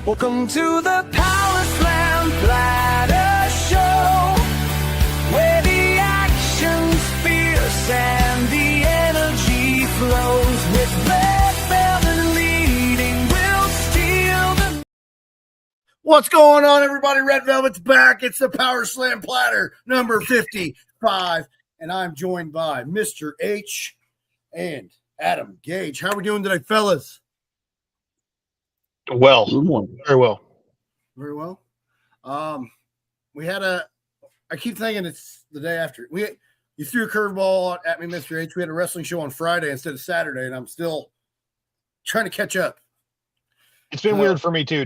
Welcome to the Powerslam Platter Show, where the action's fierce and the energy flows. With Red Velvet leading, we'll steal the... What's going on, everybody? Red Velvet's back. It's the Powerslam Platter, number 55, and I'm joined by Mr. H and Adam Gage. How are we doing today, fellas? Well, very well. Very well. We had I keep thinking it's the day after. You threw a curveball at me, Mr. H. We had a wrestling show on Friday instead of Saturday, and I'm still trying to catch up. It's been weird for me too.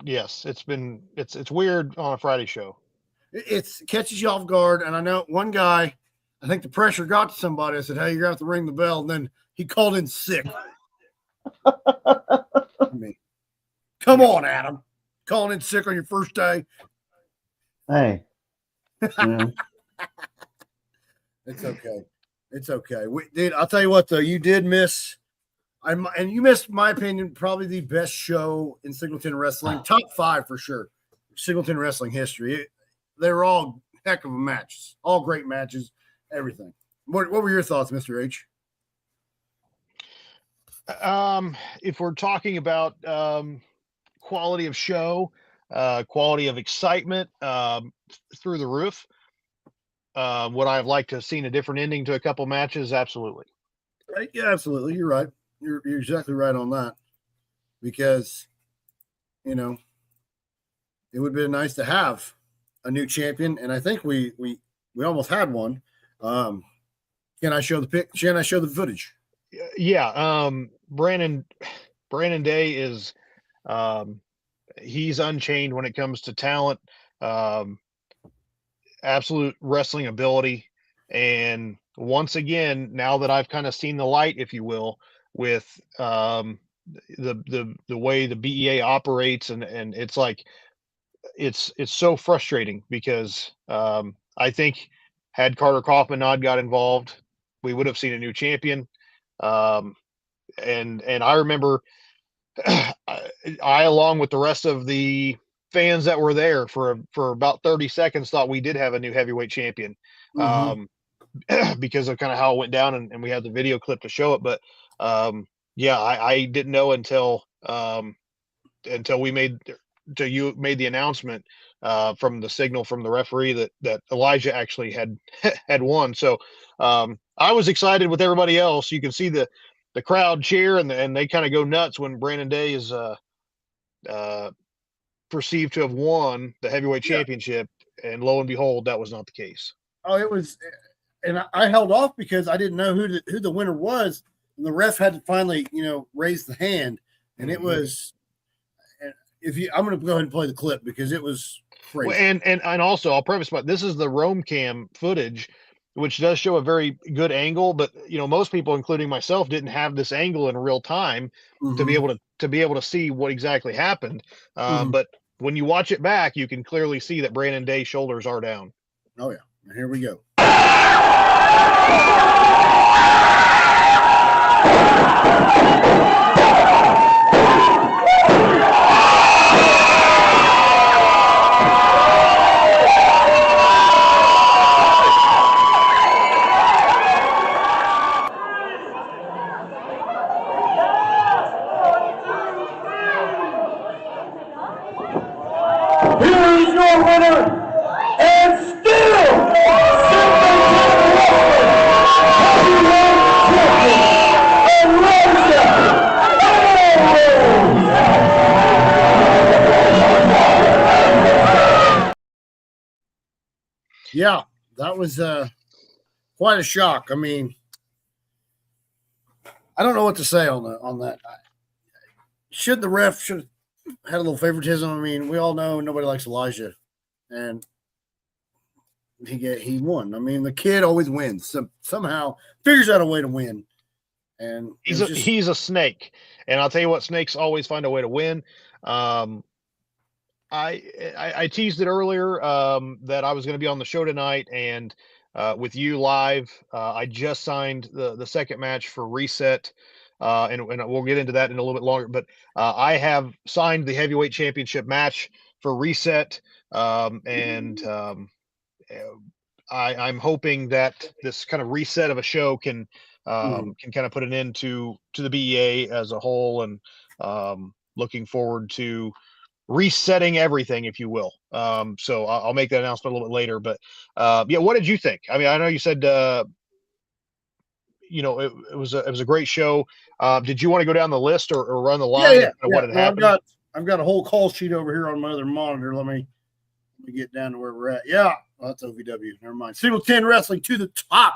Yes, it's weird on a Friday show. It catches you off guard, and I know one guy, I think the pressure got to somebody. I said, "Hey, you're gonna have to ring the bell," and then he called in sick. Come on, Adam. Calling in sick on your first day. Hey. It's okay. It's okay. Dude, I'll tell you what, though. You did miss, and you missed, in my opinion, probably the best show in Singleton Wrestling. Top 5 for sure. Singleton Wrestling history. They were all heck of a matches. All great matches. Everything. What were your thoughts, Mr. H? If we're talking about quality of show, quality of excitement, through the roof, would I have liked to have seen a different ending to a couple matches? Absolutely. Right? Yeah, absolutely. You're right. You're exactly right on that. Because, it would have been nice to have a new champion, and I think we almost had one. Can I show the pic? Can I show the footage? Yeah. Brandon Day is he's unchained when it comes to talent, absolute wrestling ability. And once again, now that I've kind of seen the light, if you will, with the way the BEA operates, and it's like it's so frustrating because I think had Carter Kaufman not got involved, we would have seen a new champion. And I remember I, along with the rest of the fans that were there for about 30 seconds, thought we did have a new heavyweight champion, because of kind of how it went down, and we had the video clip to show it. But yeah, I didn't know until you made the announcement from the signal from the referee that Elijah actually had won. So I was excited with everybody else. You can see the crowd cheer, and they kind of go nuts when Brandon Day is perceived to have won the heavyweight championship, and lo and behold, that was not the case. Oh, it was, and I held off because I didn't know who the winner was, and the ref had to finally, raise the hand, and it was. I'm going to go ahead and play the clip because it was crazy. Well, and also I'll preface, but this is the Roam Cam footage, which does show a very good angle, but most people, including myself, didn't have this angle in real time to be able to see what exactly happened. But when you watch it back, you can clearly see that Brandon Day's shoulders are down. Oh yeah, here we go. Here's your winner, and still Yeah, that was quite a shock. I mean, I don't know what to say on that. The ref should have had a little favoritism. I mean, we all know nobody likes Elijah, and he won. I mean, the kid always wins. Somehow figures out a way to win, and he's a snake. And I'll tell you what, snakes always find a way to win. I teased it earlier that I was going to be on the show tonight, and with you live. I just signed the second match for Reset and we'll get into that in a little bit longer. But I have signed the heavyweight championship match for Reset, I'm hoping that this kind of reset of a show can kind of put an end to the BEA as a whole, and looking forward to resetting everything, if you will. So I'll make that announcement a little bit later. But yeah, what did you think? I mean, I know you said it was a great show. Did you want to go down the list or run the line of what had happened? I've got a whole call sheet over here on my other monitor. Let me get down to where we're at. Yeah, well, that's OVW. Never mind. Singleton Wrestling to the top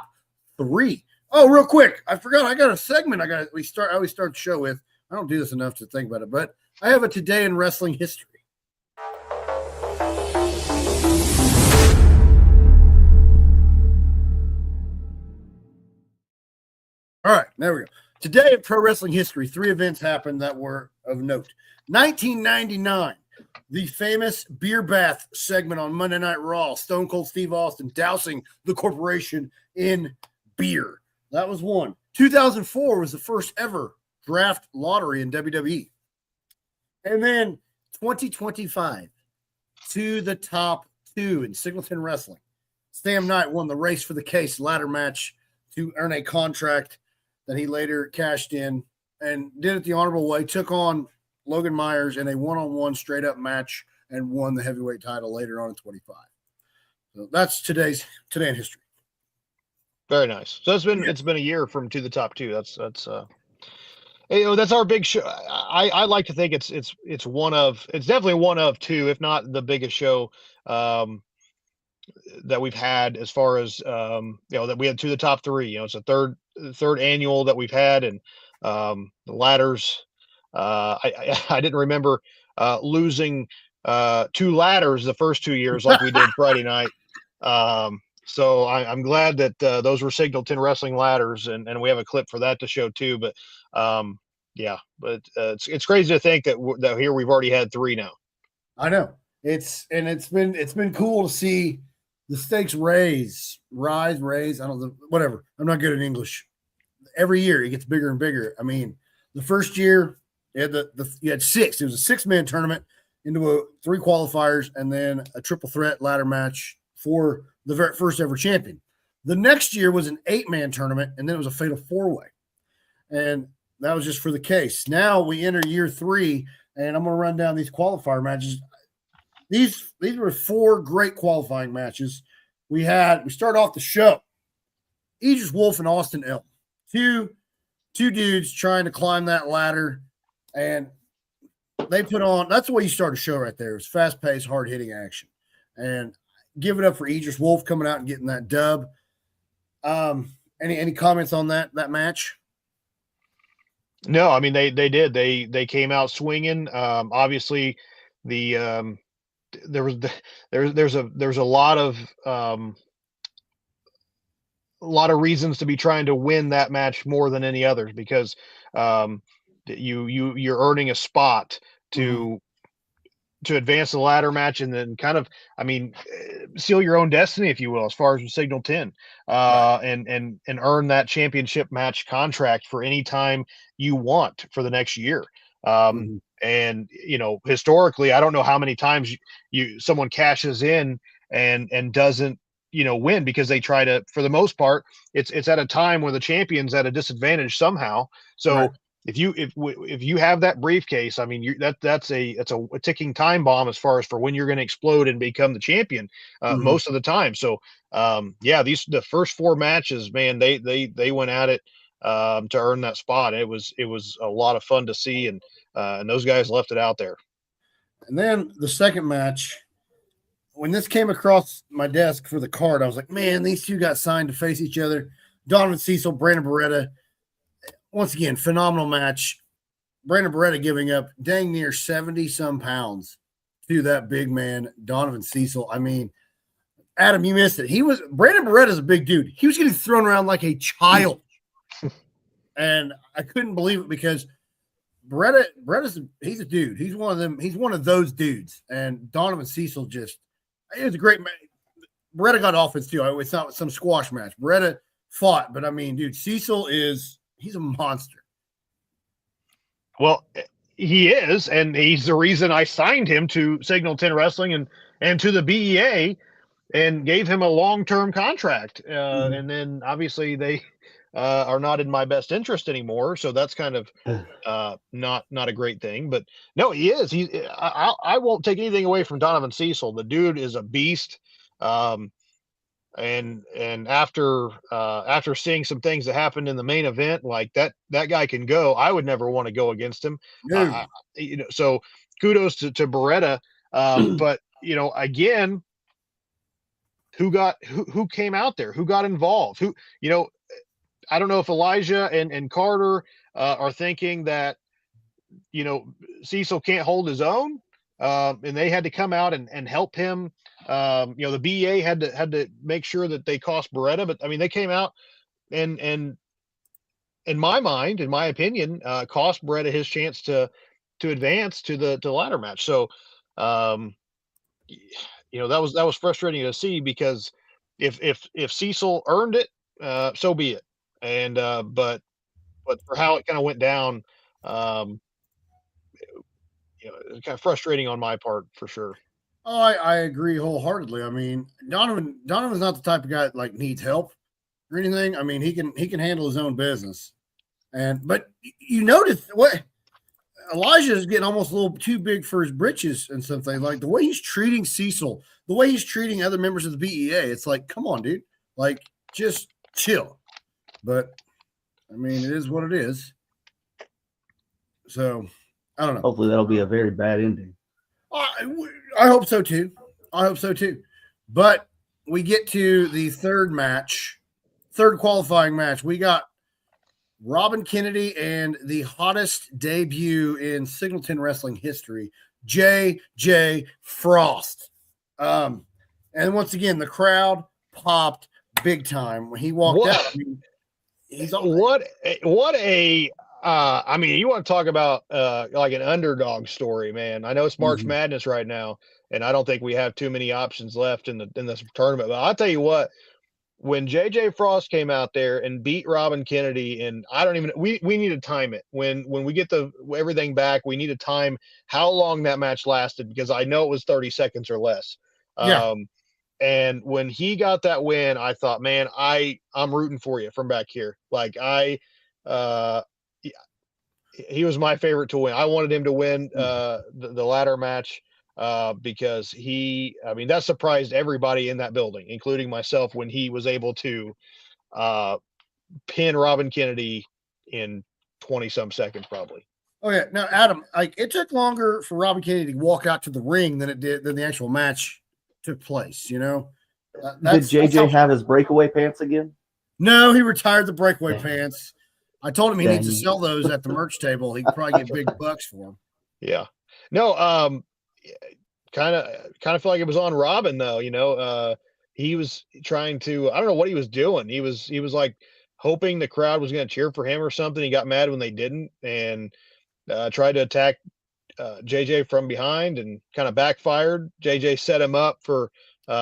3. Oh, real quick, I forgot. I got a segment. I always start the show with. I don't do this enough to think about it, but I have a today in wrestling history. All right, there we go. Today in pro wrestling history, 3 events happened that were of note. 1999, the famous beer bath segment on Monday Night Raw, Stone Cold Steve Austin dousing the corporation in beer. That was one. 2004 was the first ever draft lottery in WWE. And then 2025, to the top 2 in Singleton Wrestling. Sam Knight won the race for the case ladder match to earn a contract that he later cashed in and did it the honorable way, took on Logan Myers in a one-on-one straight-up match and won the heavyweight title later on in 25. So that's today in history. Very nice. So it's been a year from to the top 2. That's that's our big show. I like to think it's definitely one of 2, if not the biggest show that we've had as far as that we had to the top 3. It's a third annual that we've had, and the ladders. I didn't remember losing 2 ladders the first 2 years like we did Friday night. So I'm glad that those were Singleton Wrestling ladders, and we have a clip for that to show too. But it's crazy to think that here we've already had 3 now. I know it's been cool to see the stakes rise. I don't know, whatever. I'm not good at English. Every year it gets bigger and bigger. I mean, the first year you had 6. It was a 6-man tournament into 3 qualifiers and then a triple threat ladder match for the very first ever champion. The next year was an 8-man tournament, and then it was a fatal 4-way. And that was just for the case. Now we enter year 3, and I'm going to run down these qualifier matches. These were 4 great qualifying matches. We start off the show. Idris Wolf and Austin Elm. Two dudes trying to climb that ladder, and they put on – that's the way you start a show right there. It's fast-paced, hard-hitting action. And give it up for Idris Wolf coming out and getting that dub. Any comments on that match? No, I mean they did. They came out swinging. Obviously, there's a lot of reasons to be trying to win that match more than any others, because you're earning a spot to advance the ladder match, and then kind of, I mean, seal your own destiny, if you will, as far as Signal 10, and earn that championship match contract for any time you want for the next year. And historically, I don't know how many times someone cashes in and doesn't win, because they try to, for the most part, it's at a time where the champion's at a disadvantage somehow. So right. If you have that briefcase, I mean, that's a ticking time bomb as far as for when you're going to explode and become the champion most of the time. So the first 4 matches, man, they went at it to earn that spot. It was a lot of fun to see, and those guys left it out there. And then the second match, when this came across my desk for the card, I was like, man, these 2 got signed to face each other. Donovan Cecil, Brandon Beretta. Once again, phenomenal match. Brandon Beretta giving up dang near 70-some pounds to that big man, Donovan Cecil. I mean, Adam, you missed it. Brandon Beretta's a big dude. He was getting thrown around like a child. And I couldn't believe it, because he's a dude. He's one of them. He's one of those dudes. And Donovan Cecil it was a great match. Beretta got offense too. It's not some squash match. Beretta fought, but I mean, dude, Cecil he's a monster. Well, he is, and he's the reason I signed him to Signal 10 Wrestling and to the BEA and gave him a long-term contract. And then obviously they are not in my best interest anymore. So that's kind of not a great thing. But no, he is. I won't take anything away from Donovan Cecil. The dude is a beast. Um, and after seeing some things that happened in the main event, like that guy can go. I would never want to go against him. No. So kudos to Beretta. But again, who came out there, who got involved, I don't know if Elijah and Carter are thinking that Cecil can't hold his own, and they had to come out and help him. The BEA had to make sure that they cost Beretta, but I mean they came out and in my mind, in my opinion, cost Beretta his chance to advance to the ladder match. So that was frustrating to see, because if Cecil earned it, so be it. And but for how it kind of went down, it's kind of frustrating on my part for sure. Oh, I agree wholeheartedly. I mean, Donovan's not the type of guy that like needs help or anything. I mean, he can handle his own business. But you notice what Elijah is getting almost a little too big for his britches and something, like the way he's treating Cecil, the way he's treating other members of the BEA. It's like, come on, dude, like just chill. But I mean, it is what it is. So I don't know. Hopefully that'll be a very bad ending. I hope so too. But we get to the third qualifying match. We got Robin Kennedy and the hottest debut in Signal 10 Wrestling history, J.J. Frost. And once again, the crowd popped big time when he walked out. I mean, I mean, you want to talk about like an underdog story, man. I know it's March Madness right now, and I don't think we have too many options left in this tournament. But I'll tell you what, when JJ Frost came out there and beat Robin Kennedy, and I don't even we need to time it. When we get everything back, we need to time how long that match lasted, because I know it was 30 seconds or less. Yeah. And when he got that win, I thought, man, I'm rooting for you from back here. Like he was my favorite to win. I wanted him to win the ladder match because that surprised everybody in that building, including myself, when he was able to pin Robin Kennedy in 20-some seconds, probably. Okay, now Adam, like it took longer for Robin Kennedy to walk out to the ring than the actual match took place. Did JJ have his breakaway pants again? No, he retired the breakaway pants. I told him he needs to sell those at the merch table. He could probably get big bucks for them. Yeah. No, kind of feel like it was on Robin though. He was trying to, I don't know what he was doing. He was like hoping the crowd was going to cheer for him or something. He got mad when they didn't, and tried to attack JJ from behind, and kind of backfired. JJ set him up for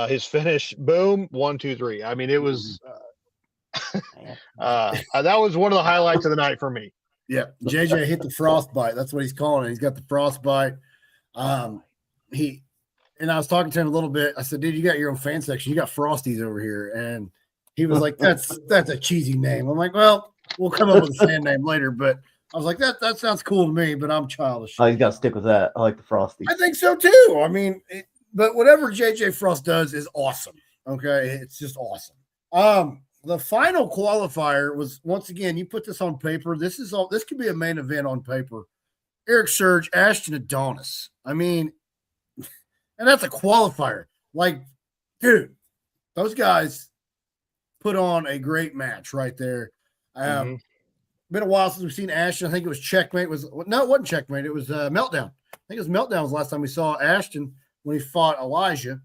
his finish. Boom, 1, 2, 3. I mean, it was that was one of the highlights of the night for me. Yeah, JJ hit the frostbite. That's what he's calling it. He's got the frostbite. And I was talking to him a little bit. I said, dude, you got your own fan section. You got Frosties over here. And he was like, that's a cheesy name. I'm like, well, we'll come up with a fan name later. But I was like, that sounds cool to me, but I'm childish. Oh, you got to stick with that. I like the Frosty. I think so too. I mean, but whatever JJ Frost does is awesome. Okay. It's just awesome. The final qualifier was, once again, you put this on paper. This could be a main event on paper. Eric Surge, Ashton Adonis. I mean, and that's a qualifier. Like, dude, those guys put on a great match right there. Been a while since we've seen Ashton. I think it was Checkmate. It wasn't Checkmate. It was Meltdown. I think it was Meltdown was the last time we saw Ashton, when he fought Elijah.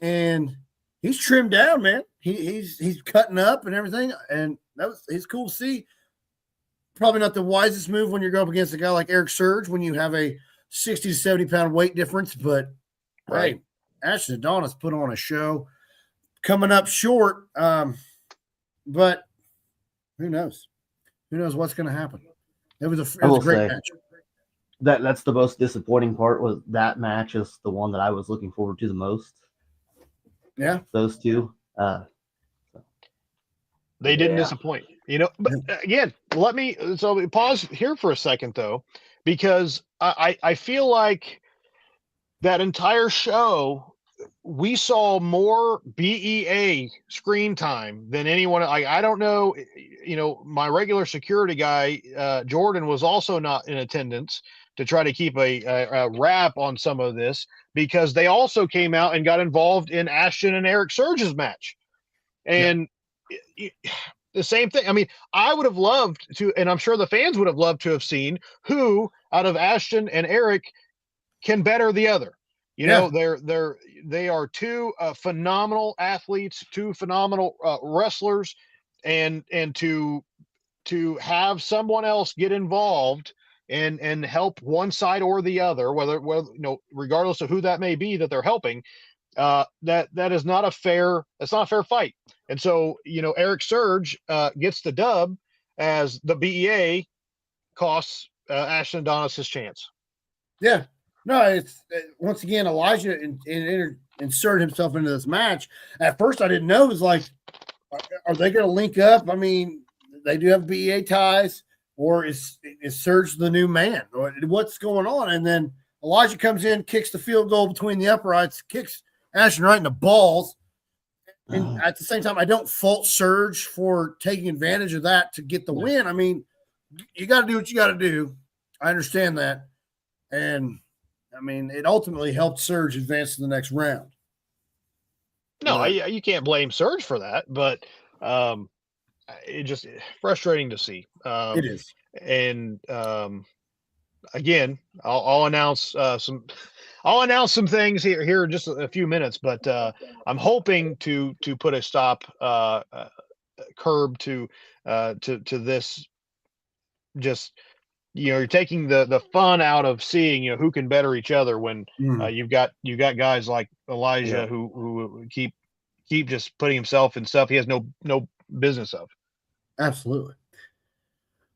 And he's trimmed down, man. He's cutting up and everything. And it's cool to see. Probably not the wisest move when you're going up against a guy like Eric Surge, when you have a 60 to 70 pound weight difference. But right, hey, Ashton Adonis put on a show. Coming up short, but who knows? Who knows what's going to happen? It was I a will great say match. that's the most disappointing part. Was that match is the one that I was looking forward to the most. Yeah. Those two. They didn't Yeah. disappoint, but again, let me pause here for a second though, because I feel like that entire show, we saw more BEA screen time than anyone. I don't know, my regular security guy, Jordan, was also not in attendance to try to keep a wrap on some of this, because they also came out and got involved in Ashton and Eric Surge's match. And the same thing. I mean, I would have loved to, and I'm sure the fans would have loved to have seen who out of Ashton and Eric can better the other. They are two phenomenal athletes, two phenomenal wrestlers, and to have someone else get involved and help one side or the other, whether regardless of who that may be that they're helping, that is not a fair. It's not a fair fight. And so, Eric Surge gets the dub as the BEA costs Ashton Adonis his chance. Yeah. No, it's once again, Elijah inserted himself into this match. At first, I didn't know. It was like, are they going to link up? I mean, they do have BEA ties, or is Surge the new man? What's going on? And then Elijah comes in, kicks the field goal between the uprights, kicks Ashton right in the balls. And at the same time, I don't fault Surge for taking advantage of that to get the win. I mean, you got to do what you got to do. I understand that. And I mean, it ultimately helped Surge advance to the next round. No, you can't blame Surge for that, but it's just frustrating to see. It is. And again, I'll announce some. I'll announce some things here in just a few minutes, but I'm hoping to put a stop curb to this. Just you're taking the fun out of seeing who can better each other when you've got guys like Elijah who keep just putting himself in stuff he has no business of. Absolutely.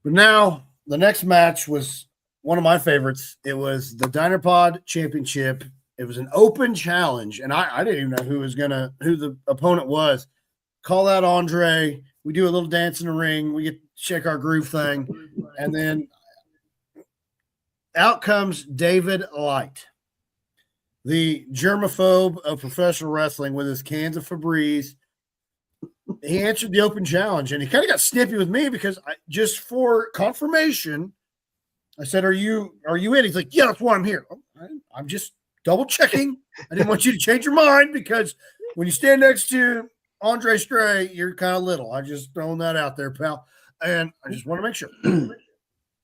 But now the next match was one of my favorites. It was the Dynapod Championship. It was an open challenge, and I didn't even know who the opponent was. Call out Andre. We do a little dance in the ring. We get to check our groove thing, and then out comes David Light, the germaphobe of professional wrestling, with his cans of Febreze. He answered the open challenge, and he kind of got snippy with me because just for confirmation, I said, "Are you in?" He's like, "Yeah, that's why I'm here." I'm just double checking. I didn't want you to change your mind, because when you stand next to Andre Stray, you're kind of little. I just throwing that out there, pal, and I just want to make sure.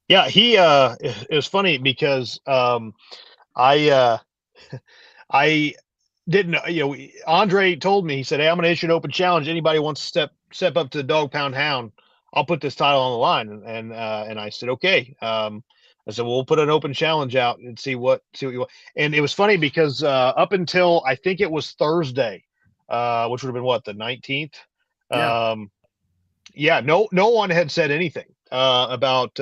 Yeah, it was funny because I didn't know. Andre told me, he said, "Hey, I'm going to issue an open challenge. Anybody wants to step up to the Dog Pound Hound, I'll put this title on the line." And I said, "Okay." I said, "We'll put an open challenge out and see what you want." And it was funny because up until I think it was Thursday, which would have been what, the 19th. Yeah. No one had said anything about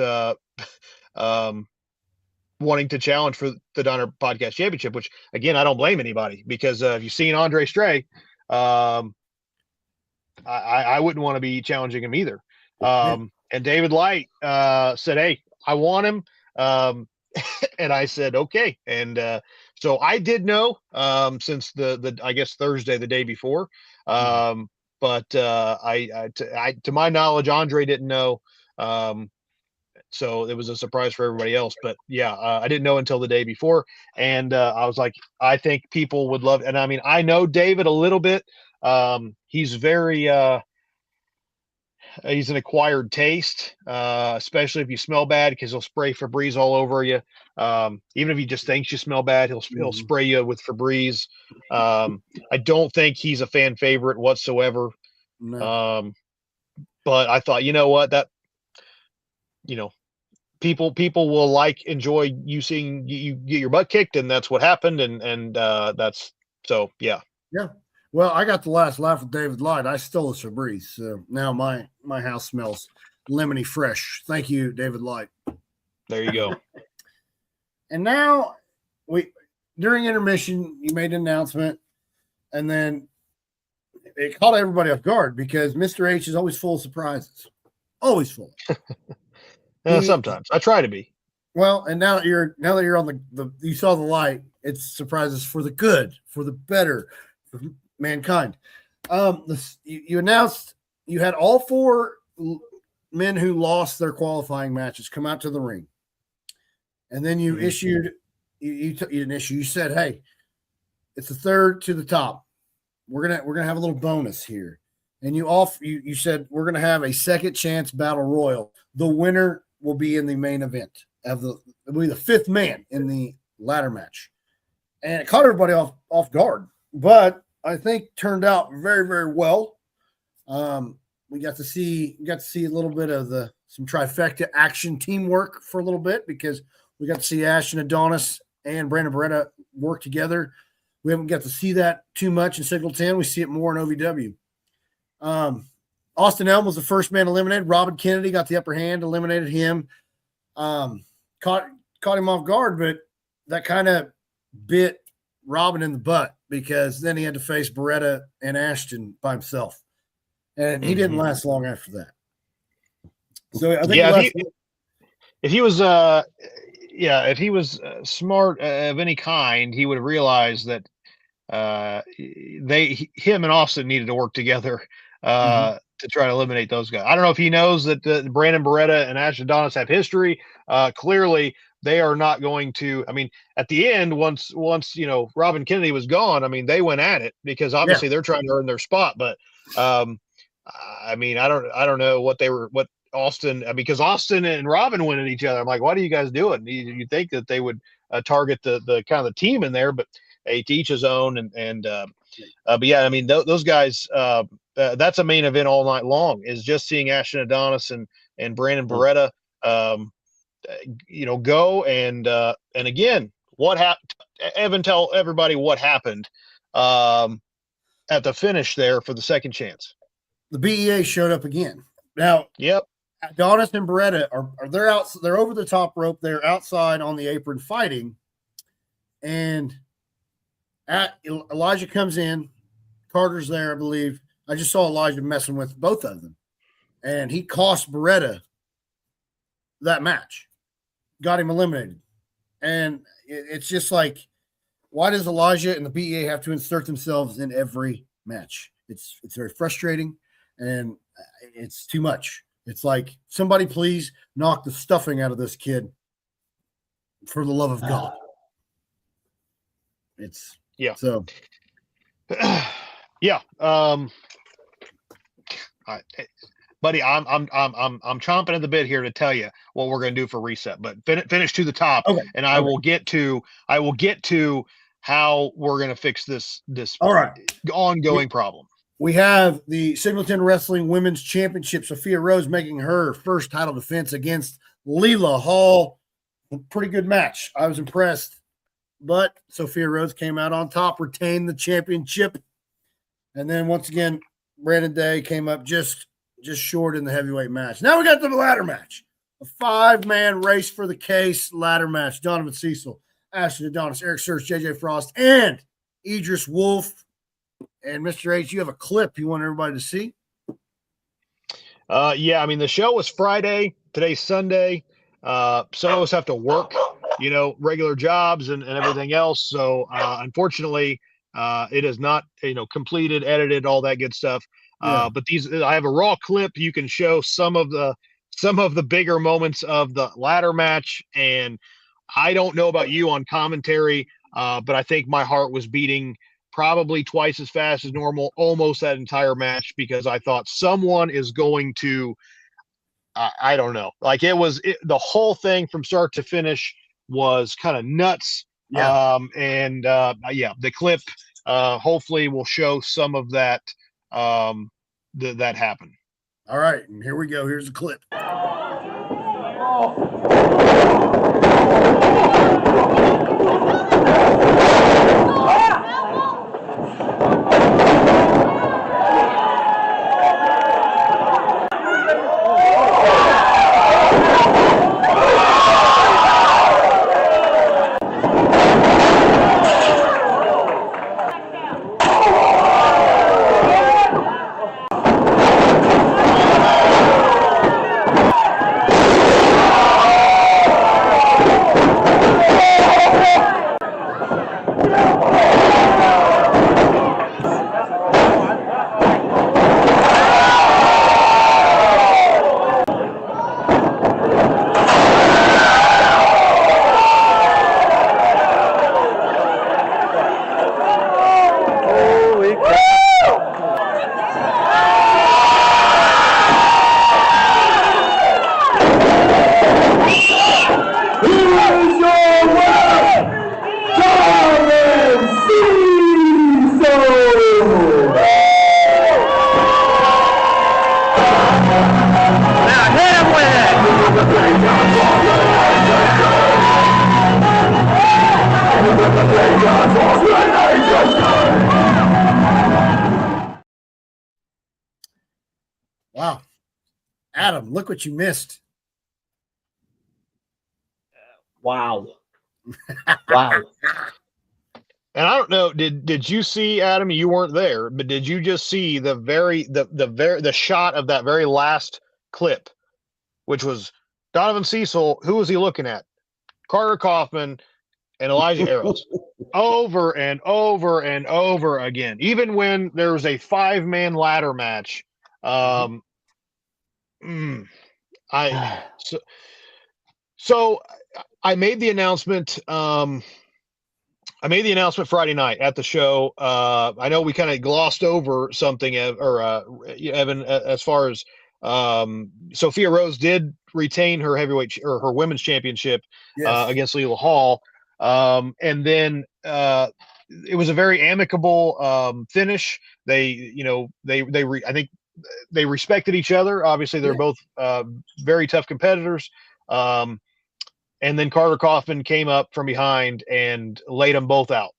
wanting to challenge for the Donner Podcast Championship, which again, I don't blame anybody, because if you've seen Andre Stray, I wouldn't want to be challenging him either. And David Light said, "Hey, I want him." And I said, "Okay." And so I did know since the I guess Thursday, the day before. But to my knowledge, Andre didn't know. So it was a surprise for everybody else. But yeah, I didn't know until the day before. And I was like, I think people would love. And I mean, I know David a little bit. He's very, he's an acquired taste, especially if you smell bad, because he'll spray Febreze all over you. Even if he just thinks you smell bad, he'll spray you with Febreze. I don't think he's a fan favorite whatsoever. No. But I thought, you know what, that, people will enjoy you seeing you get your butt kicked, and that's what happened. And that's, so, yeah. Yeah. Well, I got the last laugh with David Light. I stole his Febreze, so now my house smells lemony fresh. Thank you, David Light. There you go. And now during intermission, you made an announcement, and then it caught everybody off guard because Mr. H is always full of surprises. Always full. Sometimes I try to be. Well, and now that you're on the you saw the light, it's surprises for the good, for the better, for mankind. You announced you had all 4 men who lost their qualifying matches come out to the ring, and then you issued you didn't issue. You said, "Hey, it's the third to the top. We're gonna have a little bonus here." And you said we're gonna have a second chance battle royal. The winner will be in the main event it'll be the 5th man in the ladder match. And it caught everybody off guard, but I think turned out very, very well. We got to see a little bit of some trifecta action teamwork for a little bit because we got to see Ash and Adonis and Brandon Beretta work together. We haven't got to see that too much in Signal 10. We see it more in OVW. Austin Elm was the first man eliminated. Robin Kennedy got the upper hand, eliminated him. Caught him off guard, but that kind of bit Robin in the butt because then he had to face Beretta and Ashton by himself. And he didn't last long after that. So I think if he was smart of any kind, he would have realized that him and Austin needed to work together to try to eliminate those guys. I don't know if he knows that Brandon Beretta and Ash Adonis have history. Clearly, they are not going to. I mean, at the end, once Robin Kennedy was gone, I mean, they went at it because obviously they're trying to earn their spot. But I mean, I don't know what Austin, because Austin and Robin went at each other. I'm like, what are you guys doing? You think that they would target the kind of the team in there, but hey, to each his own. But yeah, I mean, those guys, that's a main event all night long, is just seeing Ashton Adonis and Brandon Beretta, go and again, what happened? Evan, tell everybody what happened at the finish there for the second chance. The BEA showed up again. Now, yep. Adonis and Beretta they're out. They're over the top rope. They're outside on the apron fighting, and Elijah comes in. Carter's there, I believe. I just saw Elijah messing with both of them, and he cost Beretta that match, got him eliminated. And it's just like, why does Elijah and the BEA have to insert themselves in every match? It's very frustrating, and it's too much. It's like, somebody please knock the stuffing out of this kid for the love of God. So yeah. Buddy, I'm chomping at the bit here to tell you what we're going to do for reset, but finish to the top, and I will get to how we're going to fix this ongoing problem. We have the Singleton Wrestling Women's Championship. Sophia Rose making her first title defense against Leela Hall. A pretty good match. I was impressed, but Sophia Rose came out on top, retained the championship, and then once again, Brandon Day came up just short in the heavyweight match. Now we got the ladder match, a 5-man race for the case ladder match. Donovan Cecil, Ashton Adonis, Eric Search, JJ Frost, and Idris Wolf. And Mr. H, you have a clip you want everybody to see? Yeah, I mean, the show was Friday. Today's Sunday. Some of us have to work, regular jobs and everything else. So unfortunately, it is not, completed, edited, all that good stuff. But I have a raw clip. You can show some of the bigger moments of the ladder match. And I don't know about you on commentary, but I think my heart was beating probably twice as fast as normal, almost that entire match, because I thought someone is going to, I don't know. Like the whole thing from start to finish was kind of nuts. Yeah. The clip hopefully will show some of that, that happened. All right. And here we go. Here's the clip. Adam, look what you missed. Wow. Wow. And I don't know, did you see, Adam? You weren't there, but did you just see the shot of that very last clip, which was Donovan Cecil? Who was he looking at? Carter Kaufman and Elijah Arrows, over and over and over again. Even when there was a 5-man ladder match, I so I made the announcement. I made the announcement Friday night at the show. I know we kind of glossed over something, Evan, as far as Sophia Rose did retain her heavyweight or her women's championship against Leela Hall, and then it was a very amicable finish. I think they respected each other. Obviously, they're both very tough competitors. And then Carter Kaufman came up from behind and laid them both out.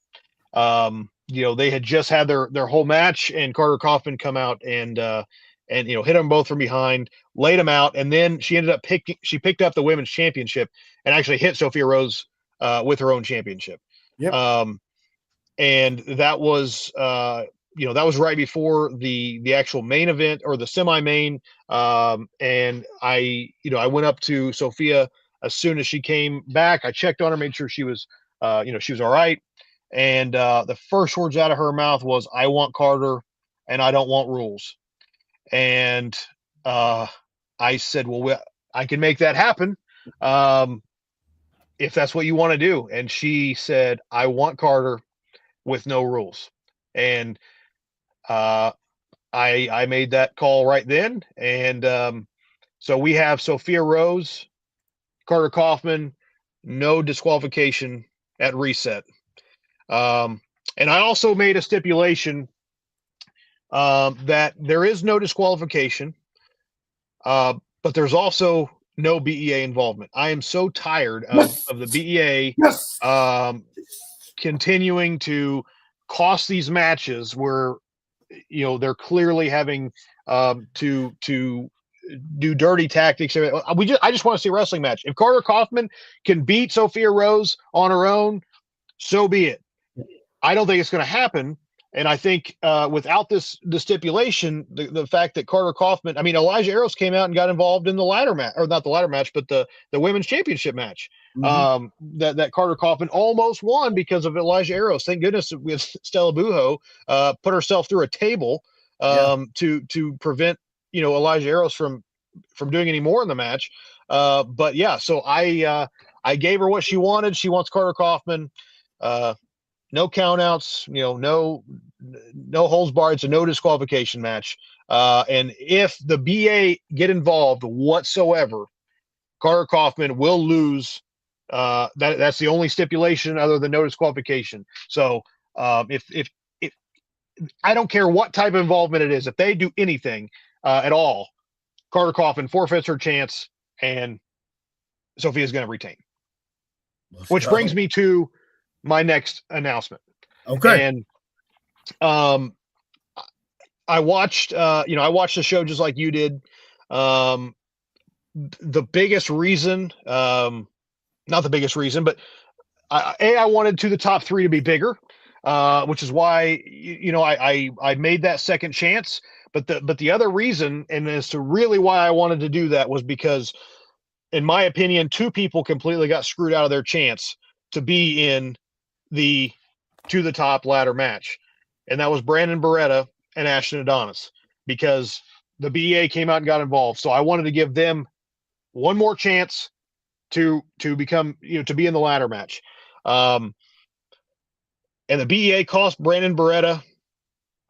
They had just had their whole match, and Carter Kaufman come out and hit them both from behind, laid them out, and then she ended up picked up the women's championship and actually hit Sophia Rose with her own championship. Yep. And that was that was right before the actual main event or the semi-main. And I went up to Sophia as soon as she came back. I checked on her, made sure she was she was all right. And the first words out of her mouth was, "I want Carter and I don't want rules." And I said, "Well, I can make that happen if that's what you want to do." And she said, "I want Carter with no rules." And I made that call right then. And so we have Sophia Rose, Carter Kaufman, no disqualification at reset. And I also made a stipulation that there is no disqualification, but there's also no BEA involvement. I am so tired of the BEA continuing to cost these matches where they're clearly having to do dirty tactics. I just want to see a wrestling match. If Carter Kaufman can beat Sophia Rose on her own, so be it. I don't think it's going to happen. And I think without the stipulation, the fact that Carter Kaufman, Elijah Arrows came out and got involved in the ladder match, or not the ladder match, but the women's championship match. That Carter Kaufman almost won because of Elijah Arrows. Thank goodness with Stella Bujo put herself through a table to prevent Elijah Arrows from doing any more in the match. But yeah, so I gave her what she wanted. She wants Carter Kaufman. No countouts, no holds barred, so no disqualification match. And if the BA get involved whatsoever, Carter Kaufman will lose. That's the only stipulation other than no disqualification. So if I don't care what type of involvement it is, if they do anything at all, Carter Kaufman forfeits her chance, and Sophia's going to retain. Which brings me to my next announcement. Okay. And I watched the show just like you did. The biggest reason, not the biggest reason, but I wanted the top 3 to be bigger, which is why I made that second chance. But the other reason, and as to really why I wanted to do that, was because, in my opinion, 2 people completely got screwed out of their chance to be in the to the top ladder match, and that was Brandon Beretta and Ashton Adonis, because the BEA came out and got involved. So I wanted to give them one more chance to become to be in the ladder match. And the BEA cost Brandon Beretta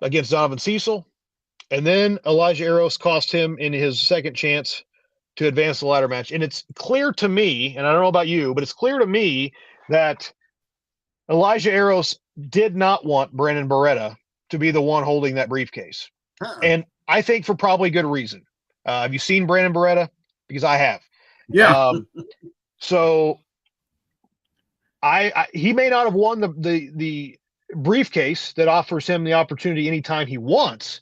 against Donovan Cecil, and then Elijah Arrows cost him in his second chance to advance the ladder match. And it's clear to me, and I don't know about you, but it's clear to me that Elijah Arrows did not want Brandon Beretta to be the one holding that briefcase. And I think for probably good reason. Have you seen Brandon Beretta? Because I have. Yeah. So he may not have won the briefcase that offers him the opportunity anytime he wants.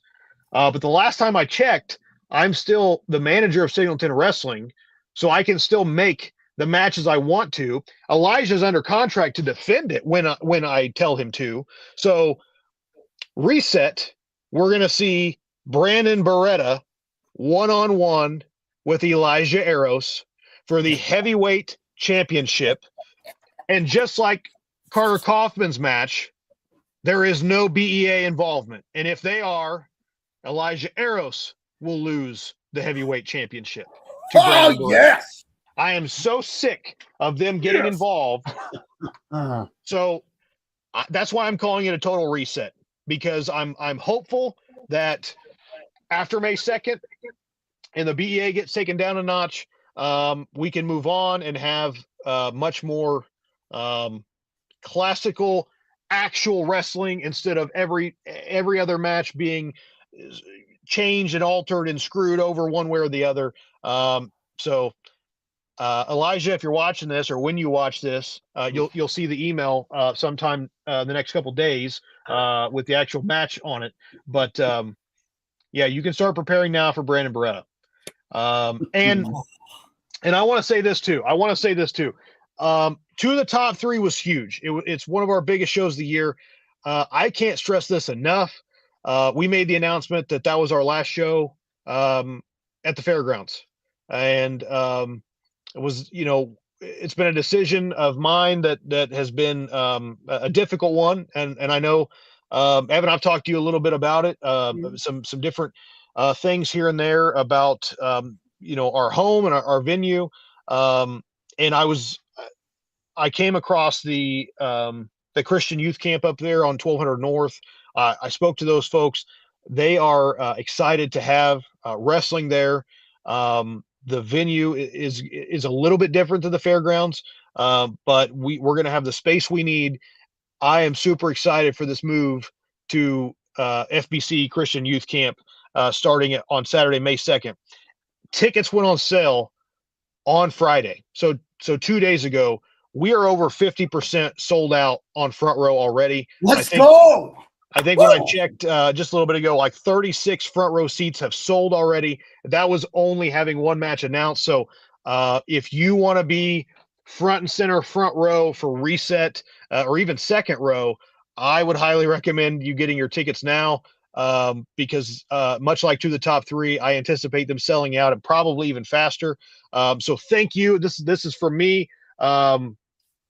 But the last time I checked, I'm still the manager of Singleton Wrestling, so I can still make the matches I want to. Elijah's under contract to defend it when I tell him to. So reset. We're going to see Brandon Beretta one-on-one with Elijah Eros for the heavyweight championship. And just like Carter Kaufman's match, there is no BEA involvement. And if they are, Elijah Eros will lose the heavyweight championship to Brandon Beretta. Yes. I am so sick of them getting involved. So that's why I'm calling it a total reset, because I'm hopeful that after May 2nd and the BEA gets taken down a notch, we can move on and have much more classical actual wrestling instead of every other match being changed and altered and screwed over one way or the other. So Elijah, if you're watching this or when you watch this, you'll see the email sometime the next couple days with the actual match on it. But yeah, you can start preparing now for Brandon Beretta. And I want to say this too. Two of the top three was huge. It's one of our biggest shows of the year. I can't stress this enough. We made the announcement that was our last show at the fairgrounds, and it was, it's been a decision of mine that has been a difficult one, and I know Evan, I've talked to you a little bit about it, some different things here and there about our home and our venue, and I came across the Christian Youth Camp up there on 1200 North. I spoke to those folks. They are excited to have wrestling there. The venue is a little bit different than the fairgrounds, but we're going to have the space we need. I am super excited for this move to FBC Christian Youth Camp starting on Saturday, May 2nd. Tickets went on sale on Friday. So 2 days ago. We are over 50% sold out on Front Row already. Let's go. I think when I checked just a little bit ago, like 36 Front Row seats have sold already. That was only having one match announced. So if you want to be front and center, front row for Reset or even second row, I would highly recommend you getting your tickets now because much like to the top three, I anticipate them selling out and probably even faster. So thank you. This is for me.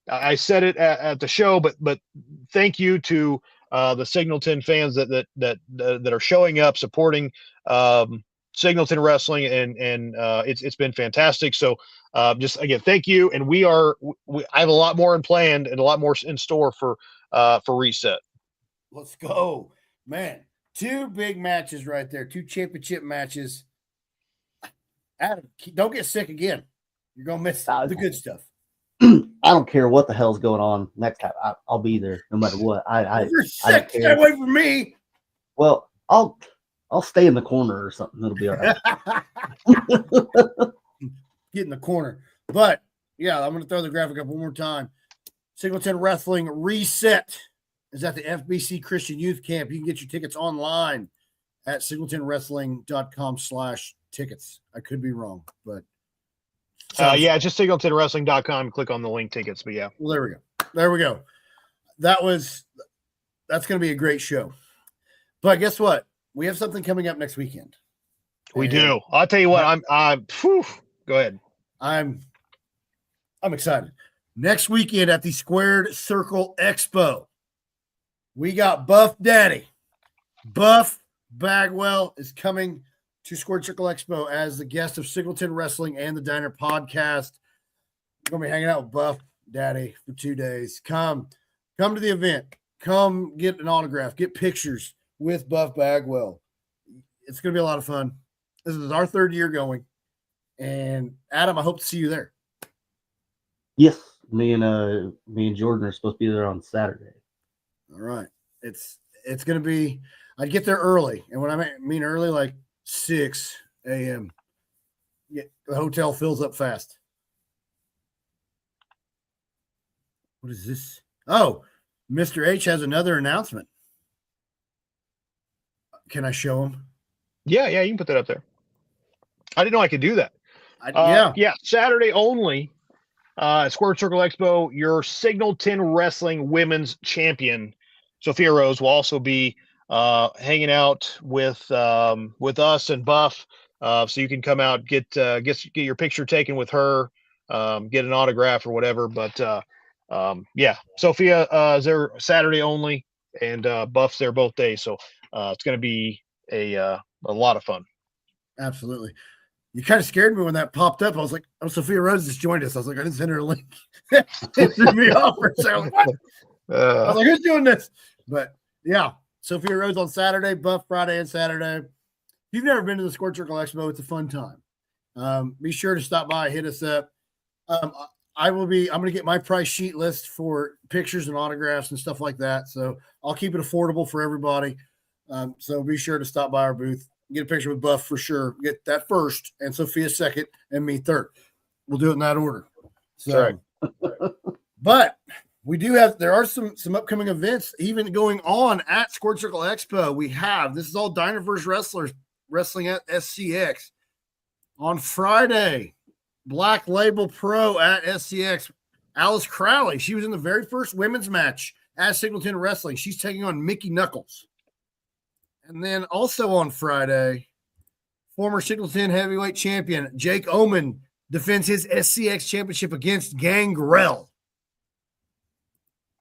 I said it at the show, but thank you to the Singleton fans that are showing up, supporting Singleton Wrestling, and it's been fantastic. So just again, thank you. And I have a lot more in planned and a lot more in store for Reset. Let's go, man! 2 big matches right there, 2 championship matches. Adam, don't get sick again. You're gonna miss the good stuff. I don't care what the hell's going on next time. I'll be there no matter what. You're sick. Stay away from me. Well, I'll stay in the corner or something. It'll be all right. Get in the corner. But yeah, I'm going to throw the graphic up one more time. Singleton Wrestling Reset is at the FBC Christian Youth Camp. You can get your tickets online at singletonwrestling.com/tickets. I could be wrong, but yeah, just singletonwrestling.com. Click on the link tickets. But yeah, well, there we go. That's going to be a great show. But guess what? We have something coming up next weekend. We do. I'll tell you what. Go ahead. I'm excited. Next weekend at the Squared Circle Expo, we got Buff Daddy. Buff Bagwell is coming to Squared Circle Expo as the guest of Singleton Wrestling and the Diner Podcast. We're going to be hanging out with Buff Daddy for 2 days. Come to the event. Come get an autograph. Get pictures with Buff Bagwell. It's going to be a lot of fun. This is our 3rd year going. And Adam, I hope to see you there. Yes, me and Jordan are supposed to be there on Saturday. All right. It's going to be, I'd get there early. And when I mean early, like 6 a.m. Yeah, the hotel fills up fast. What is this? Oh, Mr. H has another announcement. Can I show him? Yeah, you can put that up there. I didn't know I could do that. Yeah, Saturday only. Squared Circle Expo, your Signalton Wrestling Women's Champion, Sophia Rose, will also be hanging out with us and Buff. So you can come out, get your picture taken with her, get an autograph or whatever. But yeah, Sophia is there Saturday only, and Buff's there both days. So it's going to be a lot of fun. Absolutely. You kind of scared me when that popped up. I was like, "Oh, Sophia Rose just joined us." I was like, "I didn't send her a link." It threw me off for a second. I was like, "Who's doing this?" But yeah, Sophia Rose on Saturday, Buff Friday and Saturday. If you've never been to the Squared Circle Expo, it's a fun time. Be sure to stop by, hit us up. I'm going to get my price sheet list for pictures and autographs and stuff like that. So I'll keep it affordable for everybody. So be sure to stop by our booth. Get a picture with Buff for sure. Get that first, and Sophia second, and me third. We'll do it in that order. So, but there are some upcoming events even going on at Squared Circle Expo. This is all Dynaverse wrestlers wrestling at SCX on Friday. Black Label Pro at SCX. Alice Crowley. She was in the very first women's match at Signalton Wrestling. She's taking on Mickey Knuckles. And then also on Friday, former Signalton heavyweight champion Jake Oman defends his SCX championship against Gangrel.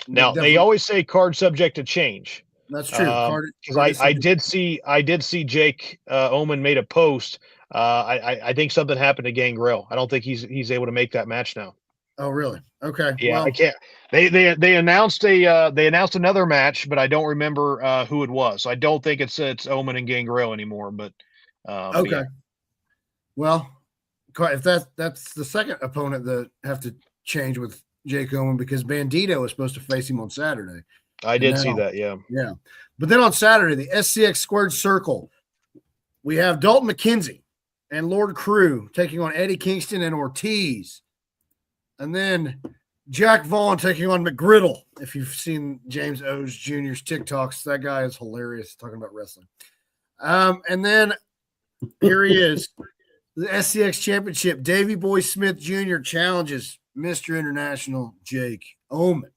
Now they always say card subject to change. That's true. Because I did see Jake Oman made a post. I think something happened to Gangrel. I don't think he's able to make that match now. Oh, really? Okay. Yeah, well, I can't. They announced another match, but I don't remember who it was. So I don't think it's Oman and Gangrel anymore. But okay. Yeah. Well, if that's the second opponent that have to change with Jake Oman, because Bandito is supposed to face him on Saturday. I did see that. Yeah. Yeah. But then on Saturday, the SCX Squared Circle, we have Dalton McKenzie and Lord Crew taking on Eddie Kingston and Ortiz. And then Jack Vaughn taking on McGriddle. If you've seen James O's Jr.'s TikToks, that guy is hilarious talking about wrestling. And then here he is, the SCX Championship. Davey Boy Smith Jr. challenges Mr. International Jake Oman.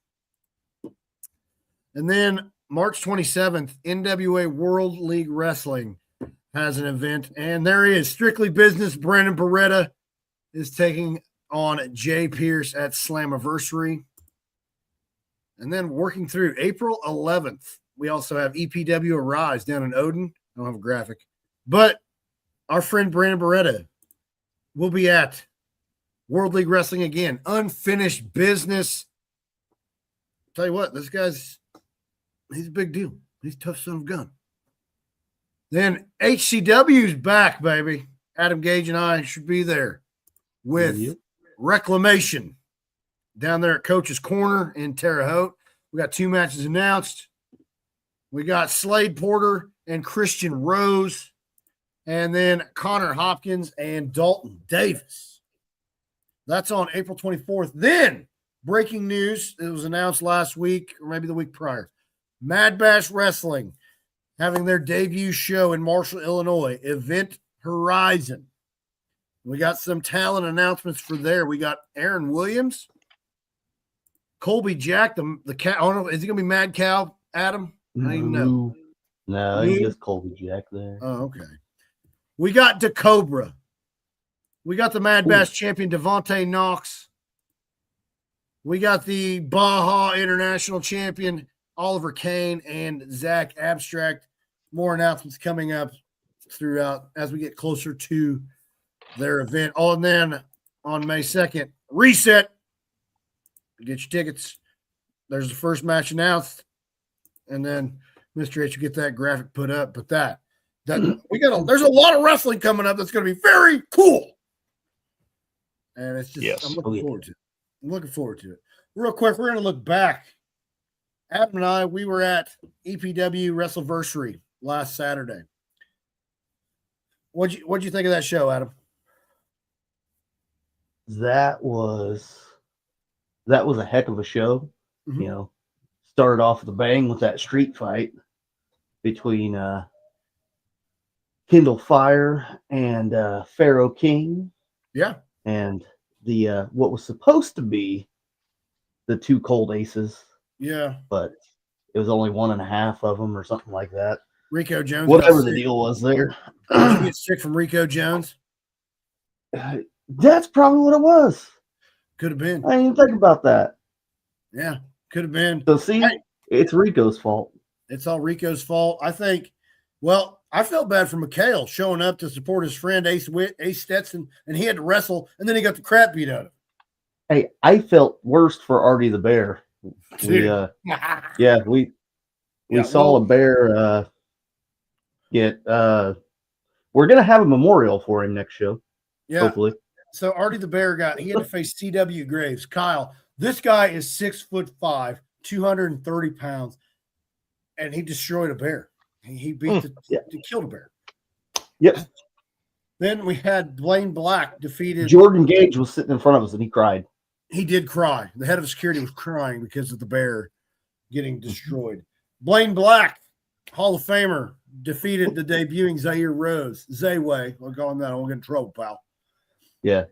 And then March 27th, NWA World League Wrestling has an event. And there he is, Strictly Business. Brandon Beretta is taking on Jay Pierce at Slammiversary. And then working through April 11th, we also have EPW Arise down in Odin. I don't have a graphic. But our friend Brandon Beretta will be at World League Wrestling again. Unfinished business. Tell you what, he's a big deal. He's a tough son of a gun. Then HCW's back, baby. Adam Gage and I should be there with Reclamation down there at Coach's Corner in Terre Haute. We got 2 matches announced. We got Slade Porter and Christian Rose, and then Connor Hopkins and Dalton Davis. That's on April 24th. Then, breaking news, it was announced last week or maybe the week prior. Mad Bash Wrestling having their debut show in Marshall, Illinois, Event Horizon. We got some talent announcements for there. We got Aaron Williams, Colby Jack, the cat. I don't know. Is he going to be Mad Cow, Adam? I don't even know. No, he's just Colby Jack there. Oh, okay. We got DeCobra. We got the Mad Bash champion, Devontae Knox. We got the Baja International champion, Oliver Kane, and Zach Abstract. More announcements coming up throughout as we get closer to their event. Oh, and then on May 2nd, Reset. Get your tickets. There's the first match announced. And then Mr. H will get that graphic put up. But there's a lot of wrestling coming up that's going to be very cool. And it's just, I'm looking forward to it. I'm looking forward to it. Real quick, we're going to look back. Adam and I, we were at EPW Wrestleversary last Saturday. What'd you think of that show, Adam? That was a heck of a show. Mm-hmm. You know, started off with a bang with that street fight between Kindle Fire and Pharaoh King, Yeah. and the what was supposed to be the 2 Cold Aces, Yeah. but it was only 1.5 of them or something like that. Rico Jones. Whatever got the sick. deal was there. Did you get sick from Rico Jones? That's probably what it was. Could have been. I didn't even think about that. Yeah. Could have been. So see, Hey. it's Rico's fault. It's all Rico's fault. I think, well, I felt bad for Mikhail showing up to support his friend Ace Stetson, and he had to wrestle, and then he got the crap beat out of him. Hey, I felt worst for Artie the Bear. We Dude. we Yeah, saw a bear get we're gonna have a memorial for him next show. Yeah. Hopefully. So Artie the Bear he had to face C.W. Graves. Kyle, this guy is 6'5", 230 pounds, and he destroyed a bear. He beat he killed a bear. Yep. Then we had Blaine Black defeated. Jordan Gage was sitting in front of us and he cried. He did cry. The head of security was crying because of the bear getting destroyed. Blaine Black, Hall of Famer, defeated the debuting Zaire Rose. Zayway. We'll call him that. I won't get in trouble, pal. Yeah.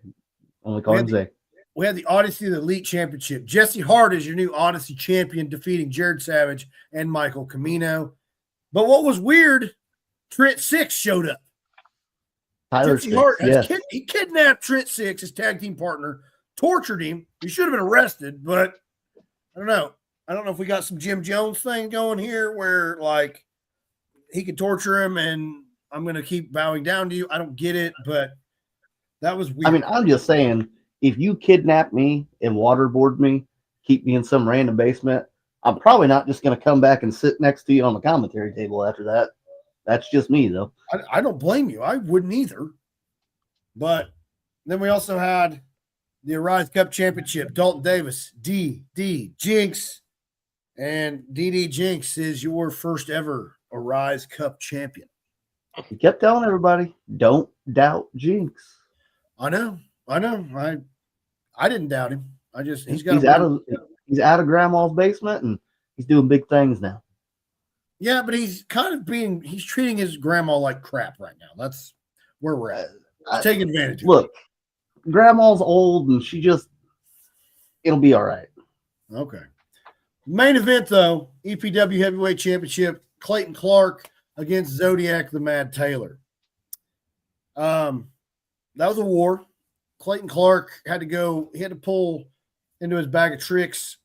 Only call him Zay. We had the Odyssey of the Elite Championship. Jesse Hart is your new Odyssey champion, defeating Jared Savage and Michael Camino. But what was weird, Trent Six showed up. Tyler Jesse Six, Hart, yes. he kidnapped Trent Six, his tag team partner, tortured him. He should have been arrested, but I don't know. I don't know if we got some Jim Jones thing going here where, like, he could torture him and I'm going to keep bowing down to you. I don't get it, but that was weird. I mean, I'm just saying, if you kidnap me and waterboard me, keep me in some random basement, I'm probably not just going to come back and sit next to you on the commentary table after that. That's just me, though. I don't blame you. I wouldn't either. But then we also had the Arise Cup Championship. Dalton Davis, D.D. Jinx. And D.D. Jinx is your first ever Arise Cup champion. He kept telling everybody, don't doubt Jinx. I know. I didn't doubt him. He's out of grandma's basement and he's doing big things now. Yeah, but he's he's treating his grandma like crap right now. That's where we're at. He's taking advantage of Look, grandma's old and it'll be all right. Okay. Main event, though, EPW Heavyweight Championship, Clayton Clark against Zodiac the Mad Taylor. That was a war. Clayton Clark had to pull into his bag of tricks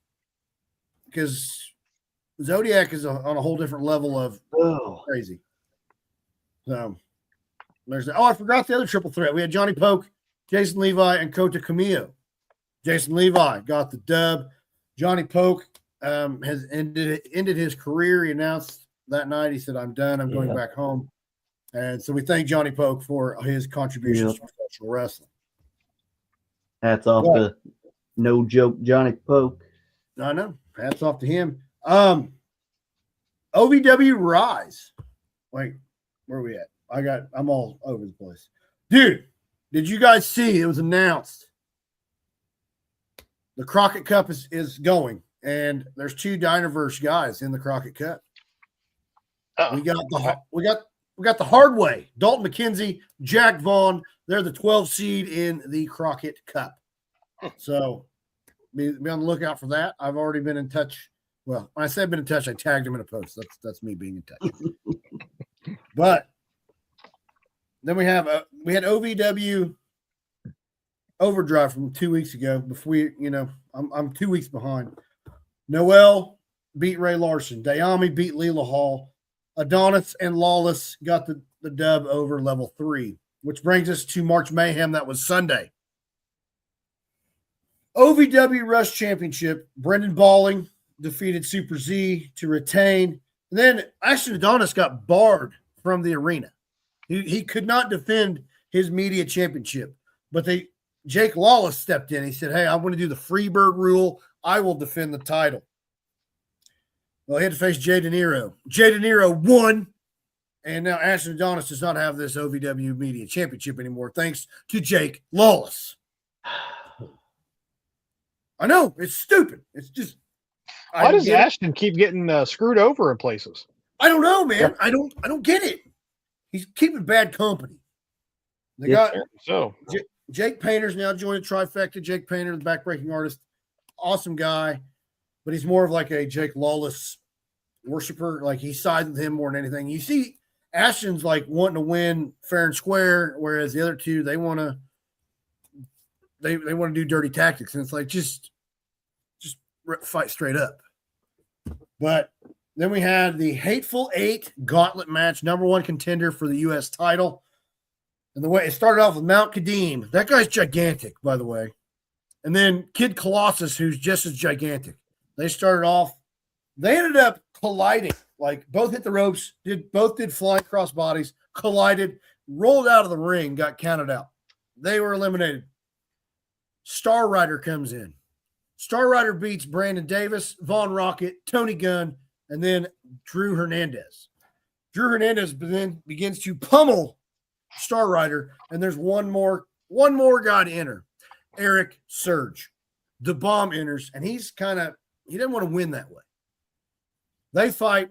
because Zodiac is on a whole different level of crazy. So there's I forgot the other triple threat. We had Johnny Poke, Jason Levi, and Kota Camillo. Jason Levi got the dub. Johnny Poke has ended his career. He announced that night. He said, "I'm done. I'm going back home." And so we thank Johnny Poke for his contributions to professional wrestling. Hats off to No Joke Johnny Poke. I know. Hats off to him. OVW Rise. Wait, where are we at? I'm all over the place. Dude, did you guys see it was announced? The Crockett Cup is going, and there's 2 Dynaverse guys in the Crockett Cup. We got the hard way. Dalton McKenzie, Jack Vaughn. They're the 12 seed in the Crockett Cup. So be on the lookout for that. I've already been in touch. Well, when I say I've been in touch, I tagged him in a post. That's me being in touch. But then we had OVW Overdrive from 2 weeks ago. Before I'm 2 weeks behind. Noel beat Ray Larson. Dayami beat Leela Hall. Adonis and Lawless got the dub over level 3, which brings us to March Mayhem. That was Sunday. OVW Rush Championship. Brendan Balling defeated Super Z to retain. And then Ashton Adonis got barred from the arena. He could not defend his media championship, but Jake Lawless stepped in. He said, "Hey, I'm going to do the Freebird rule. I will defend the title." Well, he had to face Jay De Niro. Jay De Niro won, and now Ashton Adonis does not have this OVW media championship anymore, thanks to Jake Lawless. I know, it's stupid. It's just why does Ashton keep getting screwed over in places? I don't know, man. I don't get it. he's keeping bad company. They Yes, got sir. So Jake Painter's now joined Trifecta. Jake Painter, the backbreaking artist, awesome guy, but he's more of like a Jake Lawless worshiper. Like he sides with him more than anything. You see, Ashton's like wanting to win fair and square, whereas the other two they want to do dirty tactics, and it's like just fight straight up. But then we had the Hateful Eight gauntlet match, number one contender for the U.S. title. And the way it started off with Mount Kadeem. That guy's gigantic, by the way. And then Kid Colossus, who's just as gigantic. They started off, they ended up colliding. Like both hit the ropes, both did flying cross bodies, collided, rolled out of the ring, got counted out. They were eliminated. Star Rider comes in. Star Rider beats Brandon Davis, Von Rocket, Tony Gunn, and then Drew Hernandez. Drew Hernandez then begins to pummel Star Rider, and there's one more guy to enter. Eric Surge. The Bomb enters, and he doesn't want to win that way. They fight.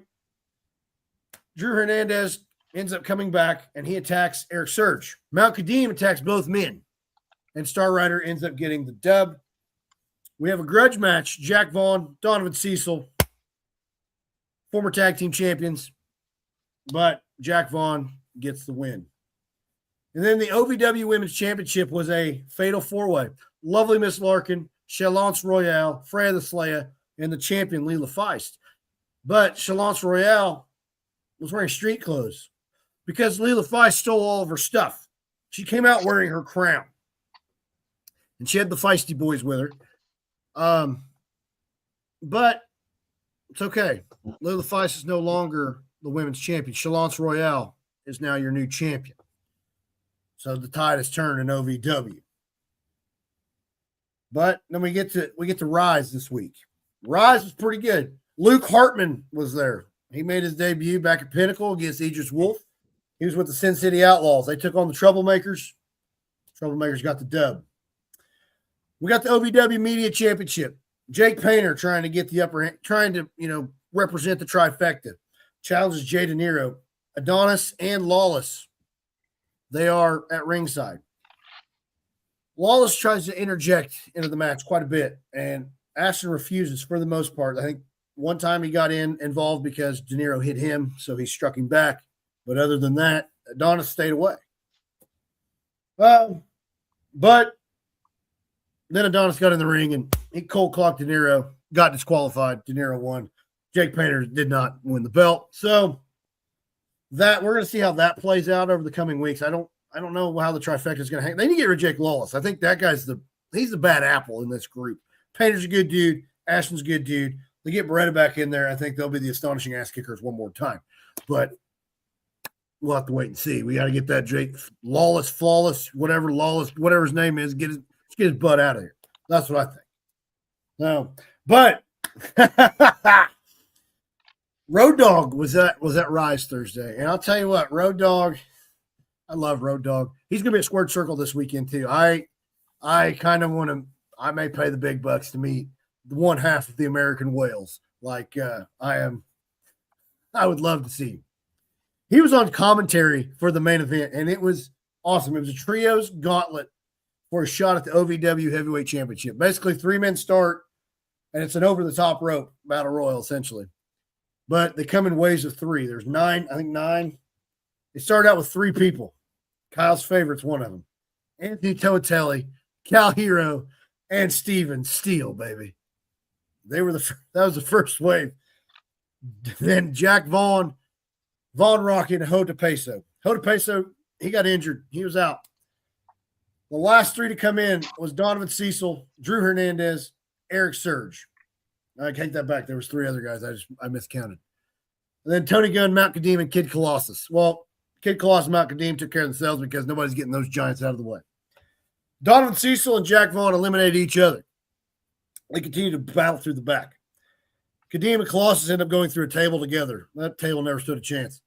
Drew Hernandez ends up coming back, and he attacks Eric Surge. Mount Kadeem attacks both men, and Star Rider ends up getting the dub. We have a grudge match. Jack Vaughn, Donovan Cecil, former tag team champions, but Jack Vaughn gets the win. And then the OVW Women's Championship was a fatal four-way. Lovely Miss Larkin, Chalance Royale, Freya the Slayer, and the champion, Leela Feist. But Chalance Royale was wearing street clothes because Leela Feist stole all of her stuff. She came out wearing her crown. And she had the Feisty Boys with her. But it's okay. Leela Feist is no longer the women's champion. Chalance Royale is now your new champion. So the tide has turned in OVW. But then we get to Rise this week. Rise was pretty good. Luke Hartman was there. He made his debut back at Pinnacle against Idris Wolf. He was with the Sin City Outlaws. They took on the Troublemakers. Troublemakers got the dub. We got the OVW Media Championship. Jake Painter trying to get the upper hand, trying to, represent the trifecta. Challenges Jay De Niro, Adonis, and Lawless. They are at ringside. Lawless tries to interject into the match quite a bit, and Ashton refuses for the most part. I think one time he got involved because De Niro hit him, so he struck him back. But other than that, Adonis stayed away. But then Adonis got in the ring, and he cold clocked De Niro, got disqualified. De Niro won. Jake Painter did not win the belt. So that we're going to see how that plays out over the coming weeks. I don't know how the trifecta is going to hang. They need to get rid of Jake Lawless. I think that guy's he's the bad apple in this group. Painter's a good dude. Ashton's a good dude. They get Beretta back in there. I think they'll be the astonishing ass kickers one more time. But we'll have to wait and see. We got to get that Jake Lawless, Flawless, whatever his name is, get his butt out of here. That's what I think. No, but Road Dogg was at Rise Thursday, and I'll tell you what, Road Dogg, I love Road Dogg. He's gonna be at Squared Circle this weekend too. I kind of want to. I may pay the big bucks to meet the one half of the American Whales. Like I would love to see him. He was on commentary for the main event, and it was awesome. It was a trios gauntlet for a shot at the OVW Heavyweight Championship. Basically, 3-men start, and it's an over-the-top rope battle royal, essentially. But they come in waves of 3. There's 9. It started out with 3 people. Kyle's favorite's one of them. Anthony Totelli, Cal Hero, and Steven Steele, baby. That was the first wave. Then Jack Vaughn, Von Rocket, and Hoda Peso. Hoda Peso, he got injured. He was out. The last 3 to come in was Donovan Cecil, Drew Hernandez, Eric Surge. I take that back. There was 3 other guys. I miscounted. And then Tony Gunn, Mount Kadeem, and Kid Colossus. Well, Kid Colossus and Mount Kadeem took care of themselves because nobody's getting those giants out of the way. Donovan Cecil and Jack Vaughn eliminated each other. They continued to battle through the back. Kadeem and Colossus ended up going through a table together. That table never stood a chance.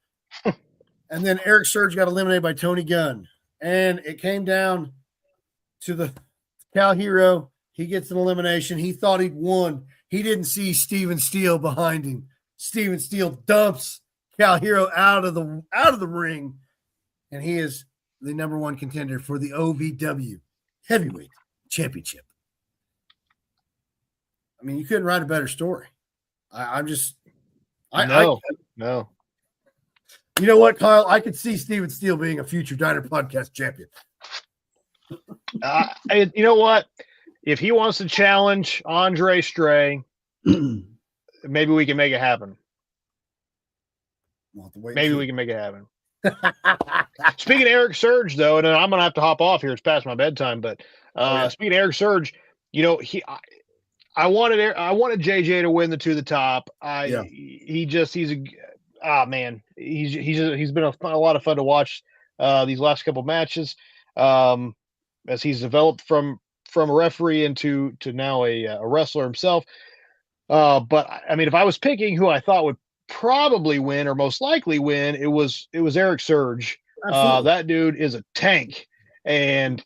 And then Eric Surge got eliminated by Tony Gunn. And it came down to the Cal Hero. He gets an elimination. He thought he'd won. He didn't see Steven Steele behind him. Steven Steele dumps Cal Hero out of the ring and he is the number one contender for the OVW Heavyweight Championship. I mean, you couldn't write a better story. No. You know what, Kyle? I could see Steven Steele being a future Diner Podcast champion. You know what? If he wants to challenge Andre Stray, maybe we can make it happen. Maybe we can make it happen. Speaking of Eric Surge, though, and I'm gonna have to hop off here. It's past my bedtime. But speaking of Eric Surge, you know, I wanted JJ to win the To the Top. He's been a lot of fun to watch these last couple matches as he's developed from a referee into now a wrestler himself. But I mean, if I was picking who I thought would probably win or most likely win, it was Eric Surge. That dude is a tank, and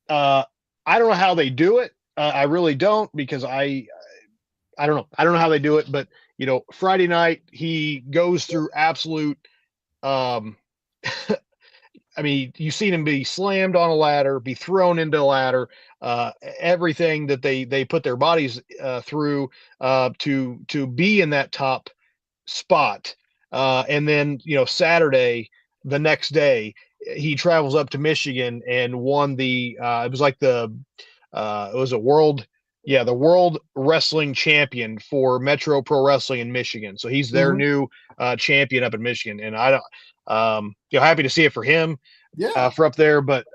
I don't know how they do it. I really don't, because I don't know. I don't know how they do it, but you know, Friday night he goes through absolute. I mean, you've seen him be slammed on a ladder, be thrown into a ladder, everything that they put their bodies through to be in that top spot. And then, you know, Saturday, the next day, he travels up to Michigan and won it was like the world wrestling champion for Metro Pro Wrestling in Michigan. So he's their new champion up in Michigan. And happy to see it for him for up there. But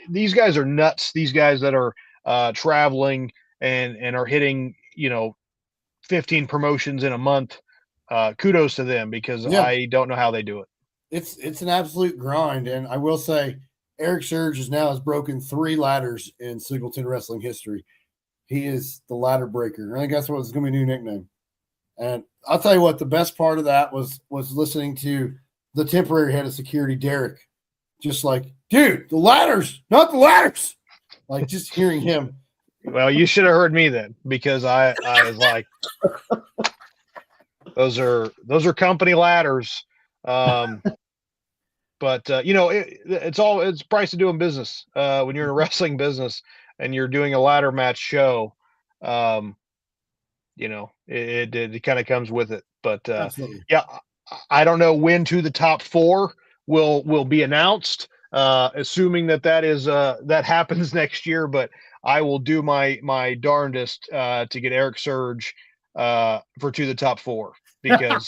these guys are nuts. These guys that are traveling and are hitting, 15 promotions in a month. Kudos to them, because I don't know how they do it. It's an absolute grind. And I will say Eric Surge has broken 3 ladders in Singleton wrestling history. He is the ladder breaker. I think that's what it's going to be a new nickname. And I'll tell you what, the best part of that was listening to the temporary head of security, Derek, just like, dude, the ladders, not the ladders. Like, just hearing him. Well, you should have heard me then, because I was like, those are company ladders. But it's price of doing business. When you're in a wrestling business and you're doing a ladder match show, it kind of comes with it. But I don't know when To the Top 4 will be announced, assuming that is that happens next year. But I will do my darndest to get Eric Surge for To the Top 4, because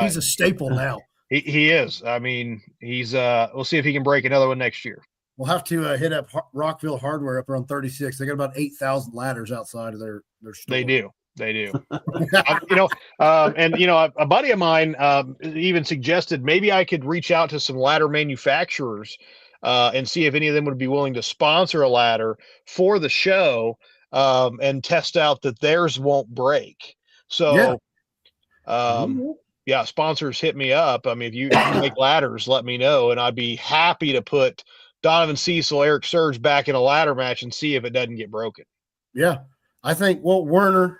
he's a staple now. He is. I mean, he's we'll see if he can break another one next year. We'll have to hit up Rockville Hardware up around 36. They got about 8,000 ladders outside of their store. They do. A buddy of mine even suggested maybe I could reach out to some ladder manufacturers and see if any of them would be willing to sponsor a ladder for the show and test out that theirs won't break. So, sponsors, hit me up. I mean, if you make ladders, let me know, and I'd be happy to put Donovan Cecil, Eric Surge back in a ladder match and see if it doesn't get broken. Yeah. I think Werner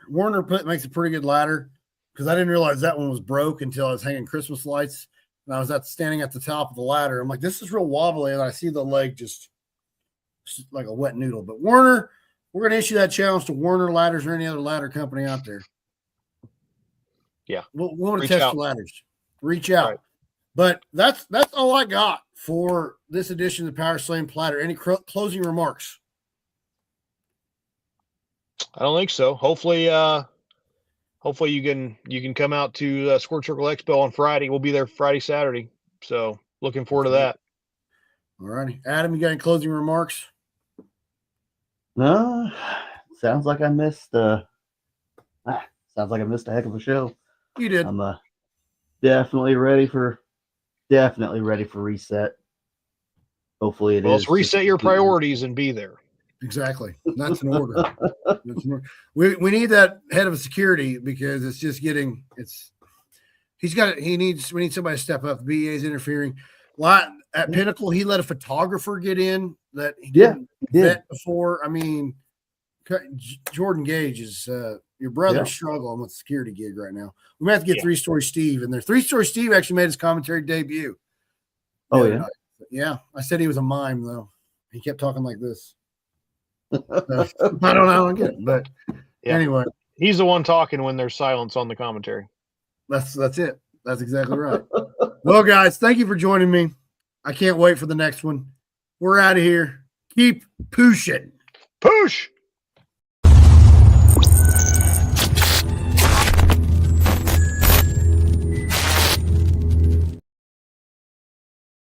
makes a pretty good ladder, because I didn't realize that one was broke until I was hanging Christmas lights and I was standing at the top of the ladder. I'm like, this is real wobbly, and I see the leg just like a wet noodle. But Werner, we're going to issue that challenge to Werner Ladders or any other ladder company out there. Yeah, we'll want to test the ladders. Reach out. Right. But that's all I got for this edition of the Powerslam Platter. Any closing remarks? I don't think so. Hopefully you can come out to Squirt Circle Expo on Friday. We'll be there Friday, Saturday. So looking forward to that. All righty. Adam, you got any closing remarks? No. Sounds like I missed a heck of a show. You did. I'm definitely ready for reset. Hopefully it is. Let's reset your priorities and be there. Exactly. That's an order. We need that head of security, because it's just getting we need somebody to step up. The BEA's interfering. At Pinnacle, he let a photographer get in that he didn't vet before. I mean, Jordan Gage is your brother's struggling with the security gig right now. We might have to get 3 Story Steve in there. 3 Story Steve actually made his commentary debut. Oh, yeah. Yeah, I said he was a mime though. He kept talking like this. I don't get it, but Yeah. anyway, He's the one talking when there's silence on the commentary. that's it. That's exactly right. Well, guys, thank you for joining me. I can't wait for the next one. We're out of here. Keep pushing. Push!